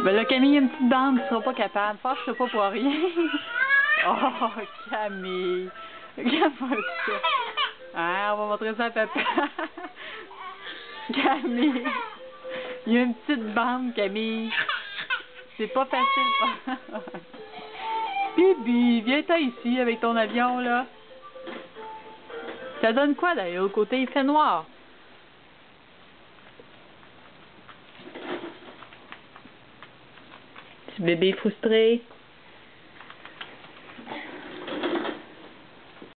Ben là, Camille, il y a une petite bande, tu seras pas capable. Fâche-toi pas pour rien. Oh, Camille. Regarde-moi ça. Hein, on va montrer ça à papa. Camille. Il y a une petite bande, Camille. C'est pas facile. Bibi, viens-t'en ici avec ton avion, là. Ça donne quoi, d'ailleurs? Au côté, il fait noir. Petit bébé frustré.